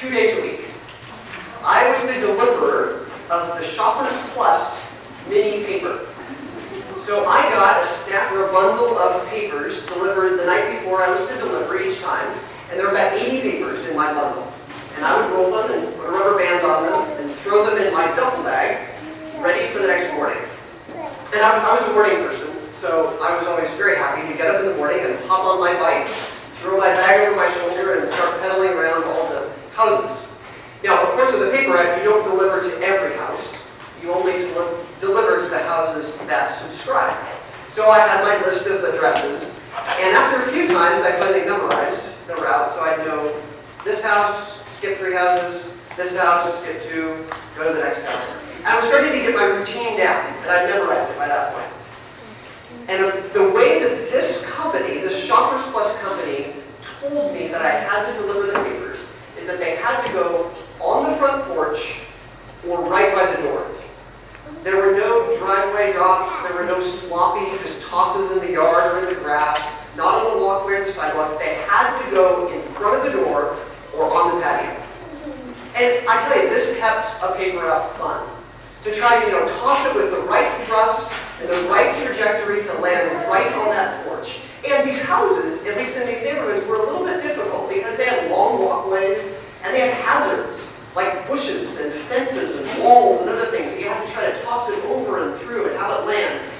2 days a week. I was the deliverer of the Shoppers Plus mini paper. So I got a stack or a bundle of papers delivered the night before I was to deliver each time, and there were about 80 papers in my bundle. And I would roll them and put a rubber band on them and throw them in my duffel bag, ready for the next morning. And I was a morning person, so I was always very happy to get up in the morning and hop on my bike, throw my bag over my shoulder, and start pedaling around all the houses. Now, of course, with the paper route, you don't deliver to every house. You only deliver to the houses that subscribe. So I had my list of addresses, and after a few times, I finally memorized the route, so I know this house, skip 3 houses, this house, skip 2, go to the next house. And I was starting to get my routine down, and I'd memorized it by that point. And the way that this company, this Shoppers Plus company, told me that I had to deliver the papers is that they had to go on the front porch or right by the door. There were no driveway drops, there were no sloppy just tosses in the yard or in the grass, not on the walkway or the sidewalk. They had to go in front of the door or on the patio. And I tell you, this kept a paper route fun. To try to, toss it with the right thrust and the right trajectory to land right on that porch. And these houses, at least in these neighborhoods, were a little bit difficult because they had long walkways and they had hazards like bushes and fences and walls and other things that you had to try to toss it over and through and have it land.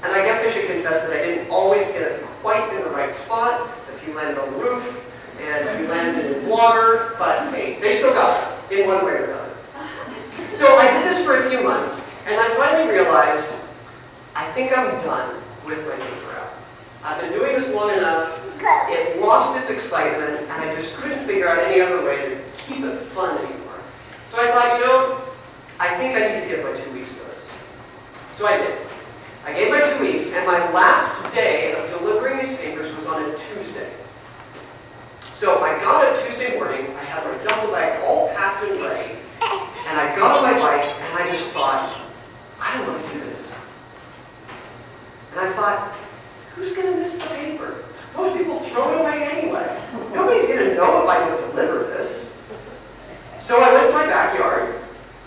And I guess I should confess that I didn't always get it quite in the right spot. A few landed on the roof and a few landed in water, but hey, they still got it in one way or another. So I did this for a few months, and I finally realized, I think I'm done with my paper route. I've been doing this long enough, it lost its excitement, and I just couldn't figure out any other way to keep it fun anymore. So I thought, I think I need to give my 2 weeks notice. So I did. I gave my 2 weeks, and my last day of delivering these papers was on a Tuesday. So I got up Tuesday morning, I had my duffel bag all packed and ready, and I got on my bike, and I just thought, I don't want to do this. And I thought, who's going to miss the paper? Most people throw it away anyway. Nobody's going to know if I don't deliver this. So I went to my backyard,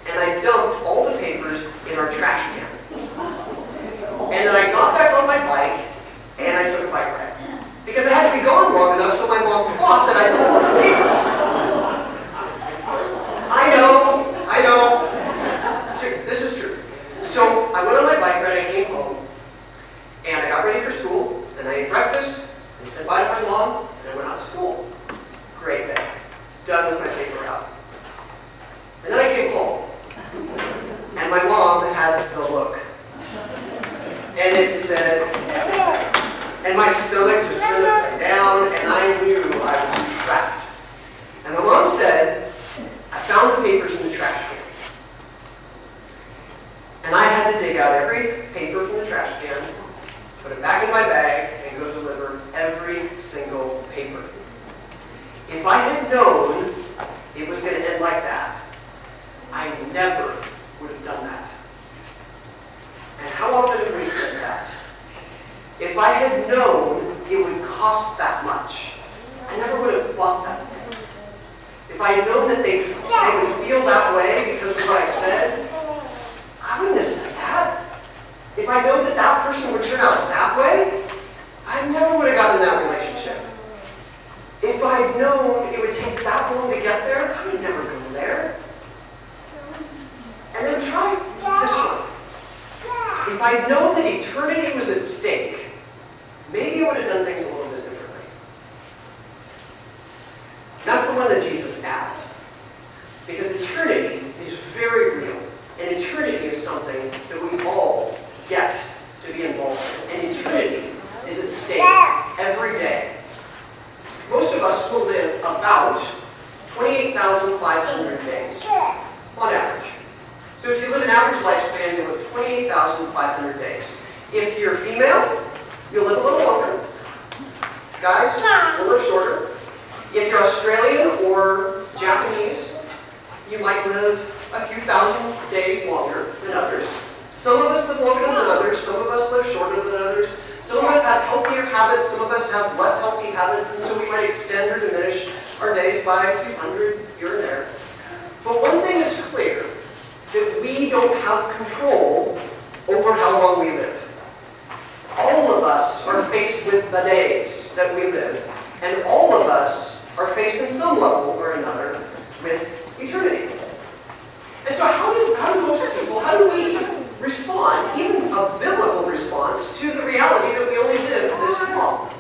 and I dumped all the papers in our trash can. And then I got back on my bike, and I took a bike ride. Because I had to be gone long enough so my mom thought that I delivered the papers. I know. This is true. So I went on my bike ride, I came home, and I got ready for school, and I ate breakfast, and said bye to my mom, and I went out to school. Great day. Done with my paper route. And then I came home, and my mom had the look. And it said, and my stomach just turned upside down, and I knew I was trapped. And my mom said, I found the papers in the trash can. And I had to dig out every paper from the trash can, put it back in my bag, and go deliver every single paper. If I had known it was going to end like that, I never would have done that. And how often have we said that? If I had known it would cost that much, I never would have bought that thing. If I had known that they would feel that way because of what I said, I wouldn't have said that. If I known that that person would turn out that way, I never would have gotten in that relationship. If I had known it would take that long to get there, I would never go there. And then try this one. If I had known that eternity was at stake, maybe I would have done things a little bit differently. That's the one that Jesus adds. Because eternity is very real. And eternity is something that we all get to be involved in. And eternity is at stake every day. Most of us will live about 28,500 days, on average. So if you live an average lifespan, you'll live 28,500 days. If you're female, you'll live a little longer. Guys will live shorter. If you're Australian or Japanese, you might live a few thousand days longer than others. Some of us live longer than others. Some of us live shorter than others. Some of us have healthier habits, some of us have less healthy habits, and so we might extend or diminish our days by a few hundred here and there. But one thing is clear, that we don't have control over how long we live. All of us are faced with the days that we live, and all of us are faced in some level or another with eternity. And so how do most people, how do we respond, even a biblical response, to the reality that we only live this long?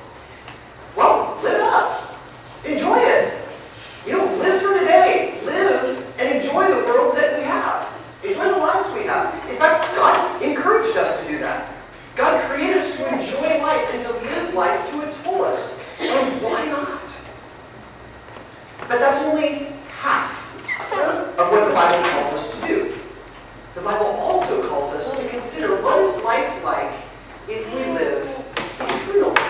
Well, live it up. Enjoy it. Live for today. Live and enjoy the world that we have. Enjoy the lives we have. In fact, God encouraged us to do that. God created us to enjoy life and to live life to its fullest. And why not? But that's only half of what the Bible calls us to do. The Bible also calls us to consider what is life like if we live eternally.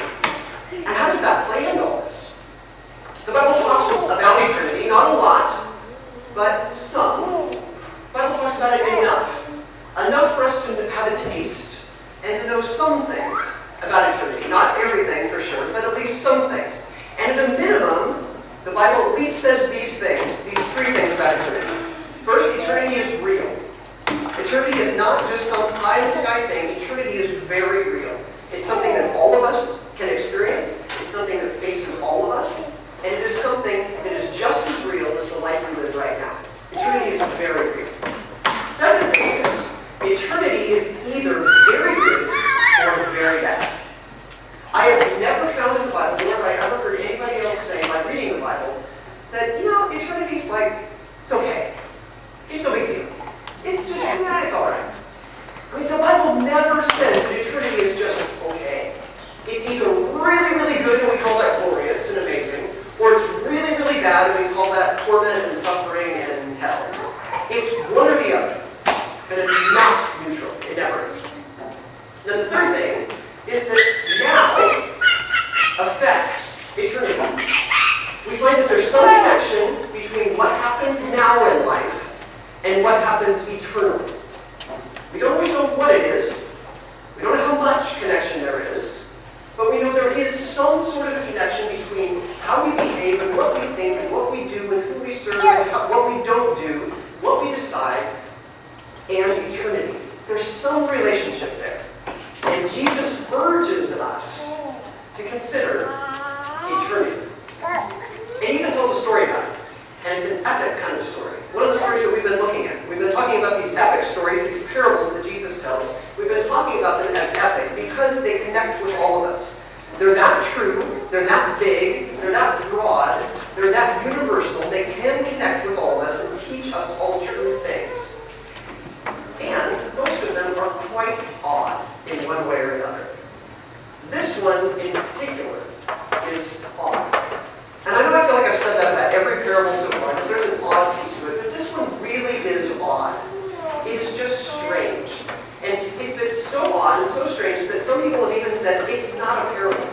And how does that play into all this? The Bible talks about eternity, not a lot, but some. The Bible talks about it enough. Enough for us to have a taste and to know some things about eternity. Not everything for sure, but at least some things. And at a minimum, the Bible at least says these things, these three things about eternity. First, eternity is real. Eternity is not just some pie-in-the-sky thing. Eternity is very real. It's something that all of us can experience. It's something that faces all of us. And it is something that is just as real as the life we live right now. Eternity is very real. Second thing is, eternity is either very good or very bad. I have never found in the Bible, nor have I ever heard anybody else say by reading the Bible, that, eternity's like, it's okay. It's no big deal. It's just, it's all right. I mean, the Bible never says that eternity is just okay. It's either really, really good and we call that glorious and amazing, or it's really, really bad and we call that torment and suffering and hell. It's one or the other. But it's not neutral. It never is. Now the third thing is that now affects eternity. We find that there's some connection between what happens now in life and what happens eternally. We don't always know what it is. We don't know how much connection there is. But we know there is some sort of a connection between how we behave and what we think and what we do and who we serve and what we don't do, what we decide, and eternity. There's some relationship there. And Jesus urges us to consider eternity. And he even tells a story about it. And it's an epic kind of story. One of the stories that we've been looking at. We've been talking about these epic stories, these parables that Jesus tells. We've been talking about them as epic because they connect with all of us. They're that true, they're that big, they're that broad, they're that universal. They can connect with all of us and teach us all true things. And most of them are quite odd in one way or another. This one in particular is odd. And I know I feel like I've said that about every parable so far, that there's an odd piece to it, but this one really is odd. It is just strange. And it's been so odd and so strange that some people have even said it's not a parable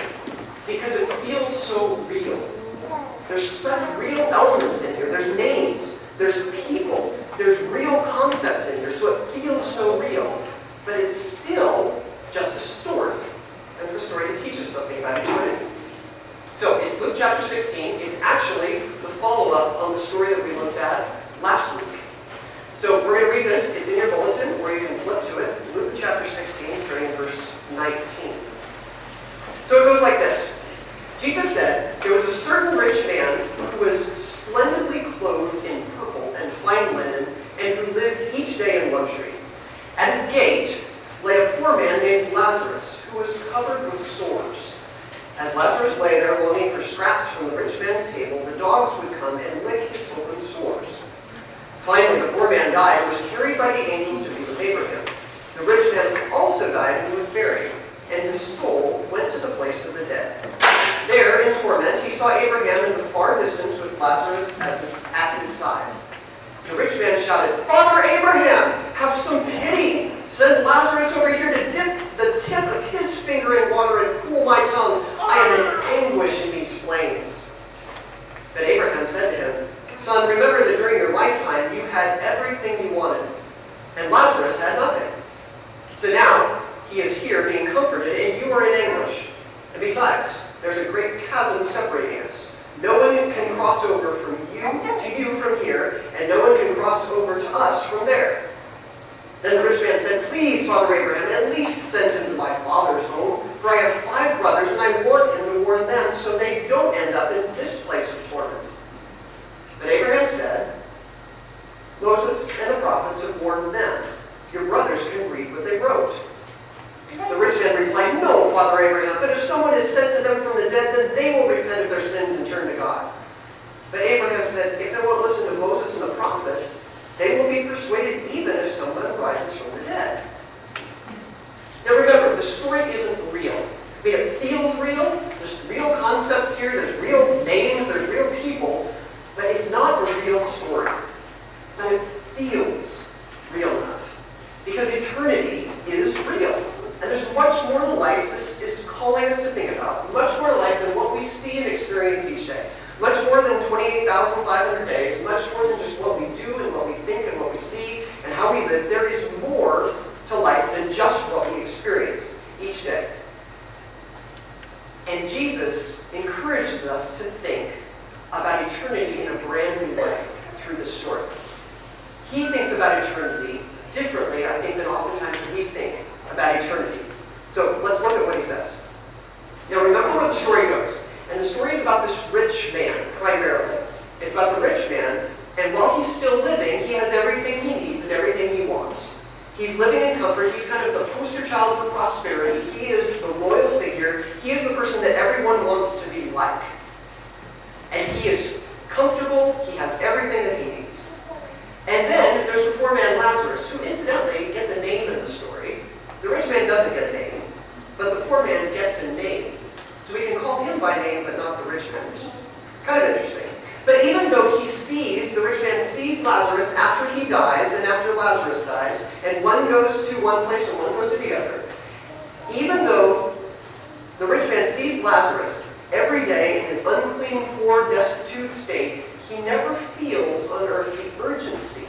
because it feels so real. There's such real elements in here. There's names, there's people, there's real concepts in here, so it feels so real. But it's still just a story. And it's a story that teaches something about eternity. So it's Luke chapter 16. It's actually the follow-up on the story that we looked at last week. So we're going to read this. It's in your bulletin, or you can flip to it. Luke chapter 16, starting in verse 19. So it goes like this. Jesus said, "There was a certain rich man who was splendidly clothed in purple and fine linen, and who lived each day in luxury. At his gate lay a poor man named Lazarus, who was covered with sores. As Lazarus lay there longing for scraps from the rich man's table, the dogs would come and lick his open sores. Finally, the poor man died and was carried by the angels to be with Abraham. The rich man also died and was buried, and his soul went to the place of the dead. There, in torment, he saw Abraham in the far distance with Lazarus at his side. The rich man shouted, 'Father Abraham, have some pity. Send Lazarus over here to dip the tip of his finger in water and cool my tongue. I am in anguish in these flames.' But Abraham said to him, 'Son, remember that during your lifetime you had everything you wanted, and Lazarus had nothing. So now he is here being comforted, and you are in anguish. than 28,500 days, much more than just what we do and what we think and what we see and how we live. There is more to life than just what we experience each day. And Jesus encourages us to think about eternity in a brand new way through this story. He thinks about eternity differently, I think, than oftentimes we think about eternity. So let's look at what he says. Now remember where the story goes. And the story is about this rich man, primarily. It's about the rich man, and while he's still living, he has everything he needs and everything he wants. He's living in comfort. He's kind of the poster child for prosperity. He is the royal figure. He is the person that everyone wants to be like. And he is comfortable. He has everything that he needs. And then there's the poor man Lazarus, who incidentally gets a name in the story. The rich man doesn't get a name, but the poor man gets a name. So we can call him by name, but not the rich man, which is kind of interesting. But even though the rich man sees Lazarus after he dies and after Lazarus dies, and one goes to one place and one goes to the other, even though the rich man sees Lazarus every day in his unclean, poor, destitute state, he never feels on earth the urgency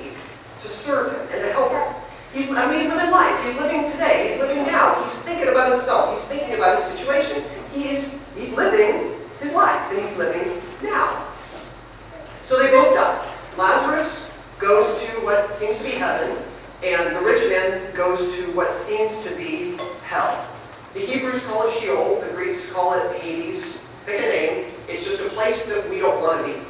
to serve him and to help him. He's living life. He's living today. He's living now. He's thinking about himself. He's thinking about his situation. He's living his life, and he's living now. So they both die. Lazarus goes to what seems to be heaven, and the rich man goes to what seems to be hell. The Hebrews call it Sheol. The Greeks call it Hades. Pick a name. It's just a place that we don't want to be.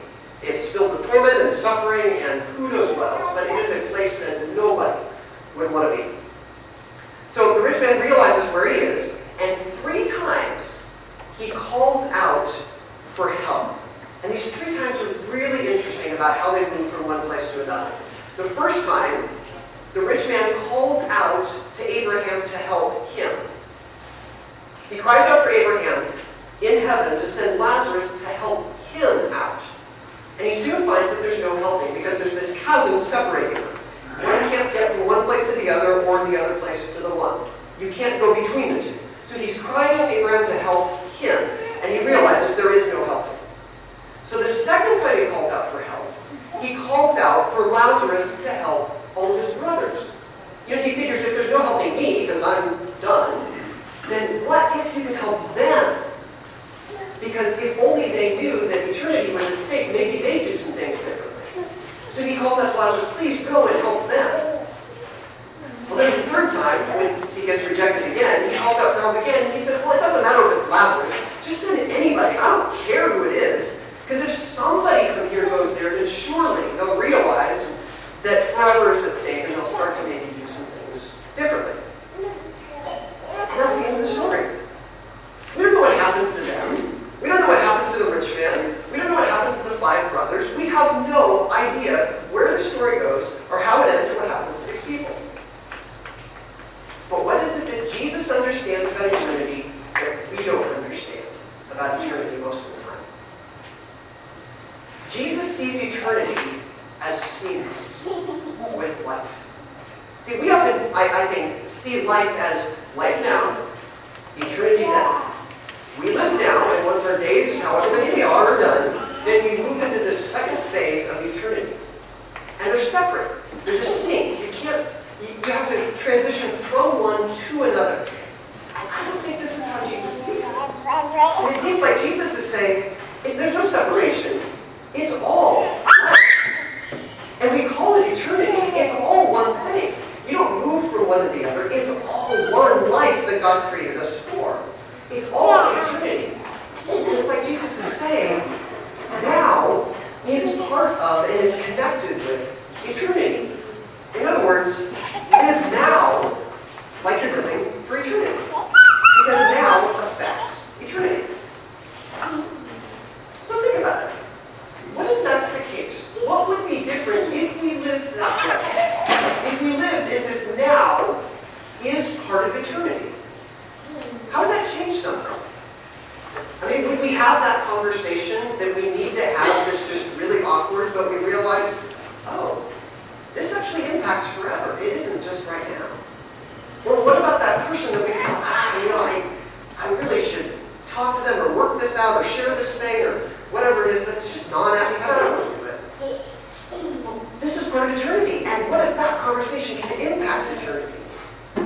It's filled with torment and suffering and who knows what else, but it is a place that nobody would want to be. So the rich man realizes where he is, and 3 times he calls out for help. And these 3 times are really interesting about how they move from one place to another. The first time, the rich man calls out to Abraham to help him. He cries out for Abraham in heaven to send Lazarus to help him out. And he soon finds that there's no helping because there's this chasm separating them. One can't get from one place to the other or the other place to the one. You can't go between the two. So he's crying out to Abraham to help him, and he realizes there is no helping. So the second time he calls out for help, he calls out for Lazarus to help all of his brothers. He figures if there's no helping me because I'm done, then what if you can help them? Because if only they knew that eternity was at stake, maybe they'd do some things differently. So he calls out to Lazarus, please go and help them. Well, then the third time, when he gets rejected again, he calls out for help again. He says, well, it doesn't matter if it's Lazarus. Just send anybody. I don't care who it is. Because if somebody from here goes there, then surely they'll realize that forever is at stake and they'll start to maybe do some things differently. And that's the end of the story. We don't know what happens to them. We don't know what happens to the rich man. We don't know what happens to the 5 brothers. We have no idea where the story goes or how it ends or what happens to these people. But what is it that Jesus understands about eternity that we don't understand about eternity most of the time? Jesus sees eternity as seamless with life. See, we often, I think, see life as life now, eternity then. We live now, and once our days, however many they are done, then we move into this second phase of eternity. And they're separate. They're distinct. You have to transition from one to another. And I don't think this is how Jesus sees this. And it seems like Jesus is saying, there's no separation. It's all life. And we call it eternity. It's all one thing. You don't move from one to the other. It's all one life that God created us for. It's all eternity. And it's like Jesus is saying, it's just non-active. I don't want to do it. Well, this is part of eternity. And what if that conversation can impact eternity?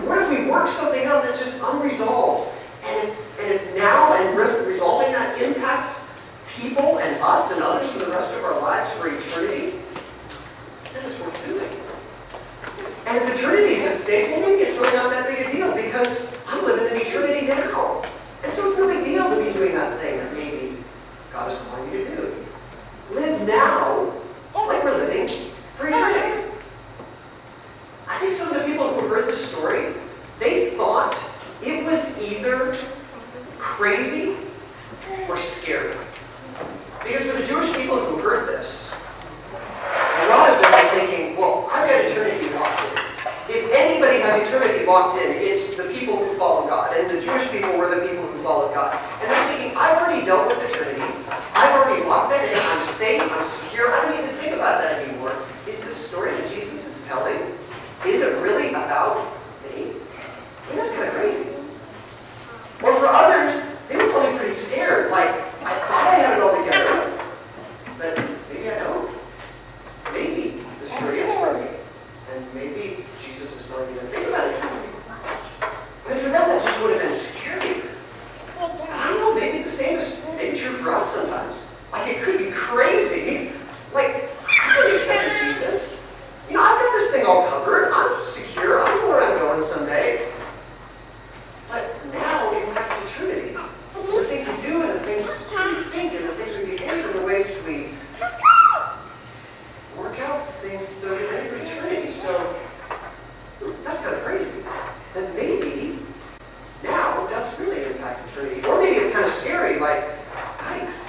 What if we work something out that's just unresolved? And if now and resolving that impacts people and us and others for the rest of our lives for eternity, then it's worth doing. And if eternity is at stake, well, maybe it's really not that big a deal because I'm living in eternity now. And so it's no big deal to be doing that thing that maybe God is calling you to do. Live now like we're living for eternity. I think some of the people who heard this story, they thought it was either crazy or scary. Because for the Jewish people who heard this, a lot of them are thinking, well, I've got eternity locked in. If anybody has eternity locked in, it's the people who follow God. And the Jewish people were the people who followed God. And they're thinking, I've already dealt with eternity. I've already locked that in. I'm safe. I'm secure. I don't need to think about that anymore. Is this story that Jesus is telling, is it really about me? I mean, that's kind of crazy. Or for others, they were probably pretty scared. Like, I thought I had it all together, but maybe I don't. Maybe the story is for me. And maybe Jesus is telling me to think about eternity. I mean, for them, that just would have been scary. I don't know, maybe the same is maybe true for us sometimes. Like, it could be crazy. Like, I could accept Jesus. You know, I've got this thing all covered. I'm secure. I know where I'm going someday. But now it impacts eternity. The things we do and the things we think and the things we behave and the ways we work out things that are ready for eternity. So that's kind of crazy. Then maybe now it does really impact eternity. Or maybe it's kind of scary, like, yikes.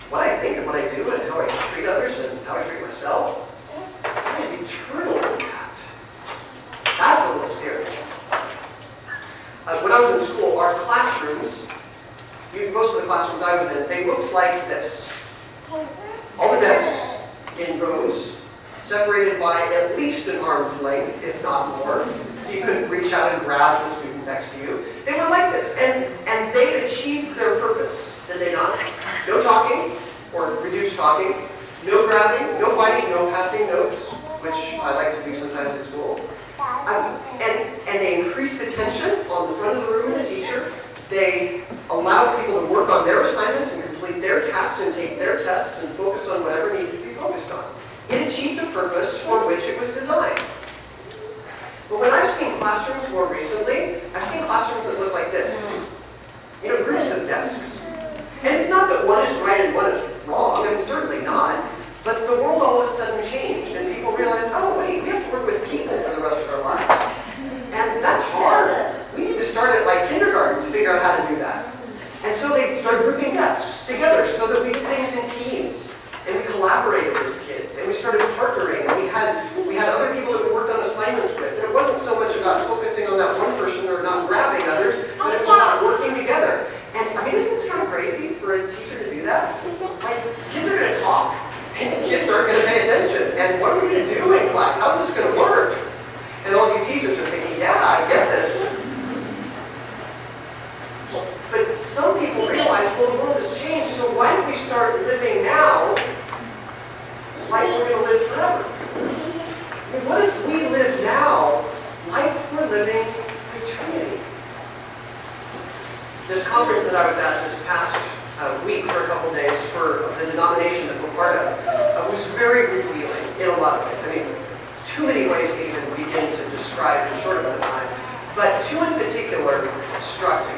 What I think and what I do and how I treat others and how I treat myself, that is eternal impact. That's a little scary. When I was in school, our classrooms, most of the classrooms I was in, they looked like this. All the desks in rows, separated by at least an arm's length, if not more, so you couldn't reach out and grab the student next to you. They were like this, and they achieved their purpose, did they not? No talking, or reduced talking, no grabbing, no fighting, no passing notes, which I like to do sometimes at school. And they increased the tension on the front of the room in the teacher. They allowed people to work on their assignments and complete their tasks and take their tests and focus on whatever needed to be focused on. It achieved the purpose for which it was designed. But when I've seen classrooms more recently, I've seen classrooms that look like this. You know, groups of desks. And it's not that one is right and one is wrong, and certainly not. But the world all of a sudden changed, and people realized, oh wait, we have to work with people for the rest of our lives. And that's hard. We need to start at like kindergarten to figure out how to do that. And so they started grouping desks together so that we did things in teams. And we collaborated as kids. And we started partnering. And we had other people that we worked on assignments with. And it wasn't so much about focusing on that one person or not grabbing others, but it was about working together. And I mean, isn't this kind of crazy for a teacher to do that? Like, kids are going to talk. And kids aren't going to pay attention. And what are we going to do in class? How's this going to work? And all you teachers are thinking, yeah, I get this. But some people realize, well, the world has changed, so why don't we start living now like we're going to live forever? I mean, what if we live now like we're living for eternity? This conference that I was at this past week for a couple days for the denomination that we're part of was very revealing in a lot of ways. I mean, too many ways to even begin to describe in a short amount of time. But two in particular struck me.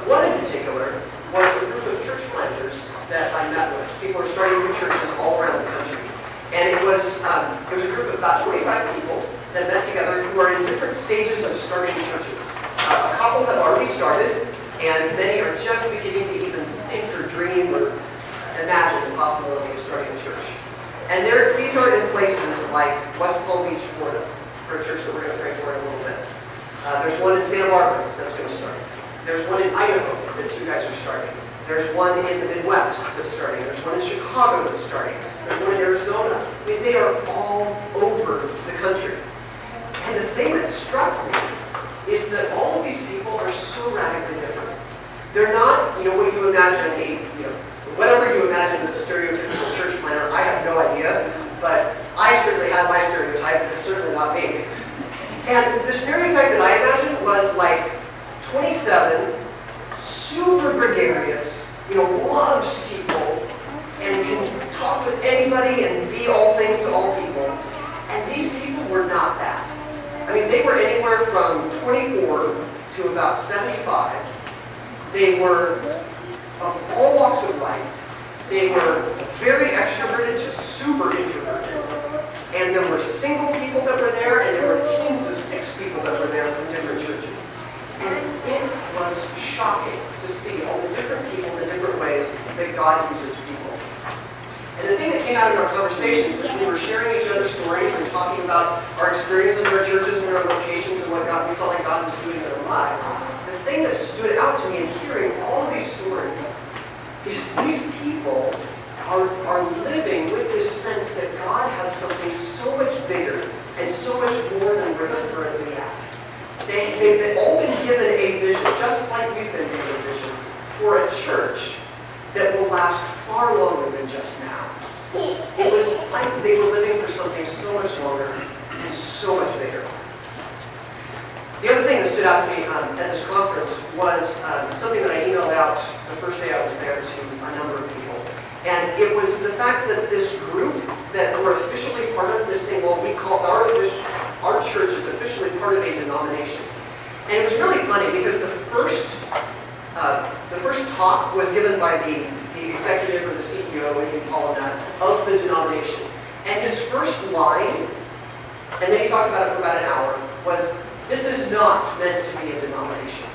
One in particular was a group of church planters that I met with. People were starting new churches all around the country. And it was a group of about 25 people that met together who are in different stages of starting churches. A couple have already started, and many are just beginning to even think or dream or imagine the possibility of starting a church. And these are in places like West Palm Beach, Florida, for a church that we're going to pray for in a little bit. There's one in Santa Barbara that's going to start. There's one in Idaho that you guys are starting. There's one in the Midwest that's starting. There's one in Chicago that's starting. There's one in Arizona. I mean, they are all over the country. And the thing that struck me is that all of these people are so radically different. They're not, what you imagine, whatever anybody and be all things to all people. And these people were not that. I mean, they were anywhere from 24 to about 75. They were of all walks of life. They were very extroverted to super introverted. And there were single people that were there, and there were teams of 6 people that were there from different churches. And it was shocking to see all the different people in the different ways that God uses people. And the thing that came out in our conversations is we were sharing each other's stories and talking about our experiences in our churches and our locations and what we felt like God was doing in our lives. The thing that stood out to me in hearing all of these stories is these people are living with this sense that God has something so much bigger and so much more than we're currently at. They've all been given a vision, just like we've been given a vision, for a church that will last far longer than just now. It was like they were living for something so much longer and so much bigger. The other thing that stood out to me at this conference was something that I emailed out the first day I was there to a number of people. And it was the fact that this group that were officially part of this thing, well, we call our church is officially part of a denomination. And it was really funny because the first talk was given by the executive or the CEO, if you call him that, of the denomination. And his first line, and then he talked about it for about an hour, was, "This is not meant to be a denomination."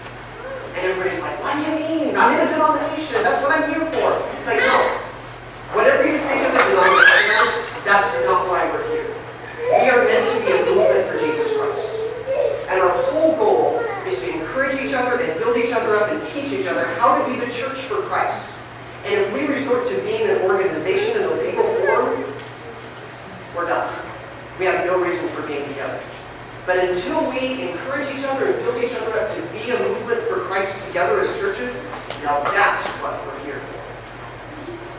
And everybody's like, "What do you mean? I'm in a denomination. That's what I'm here for." It's like, no. Whatever you think of a denomination as, that's not why we're here. We are meant to be a movement for Jesus Christ. And our whole goal is to encourage each other and build each other up and teach each other how to be the church for Christ. And if we resort to being an organization in a legal form, we're done. We have no reason for being together. But until we encourage each other and build each other up to be a movement for Christ together as churches, now that's what we're here for.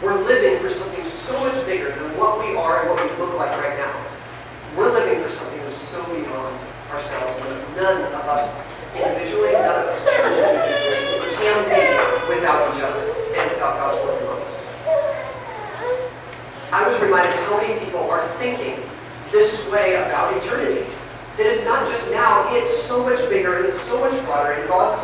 We're living for something so much bigger than what we are and what we look like right now. We're living for something that's so beyond ourselves, and none of us individually, none of us churches individually, can be without each other and without God's work among us. I was reminded how many people are thinking this way about eternity. That it's not just now, it's so much bigger and it's so much broader, and God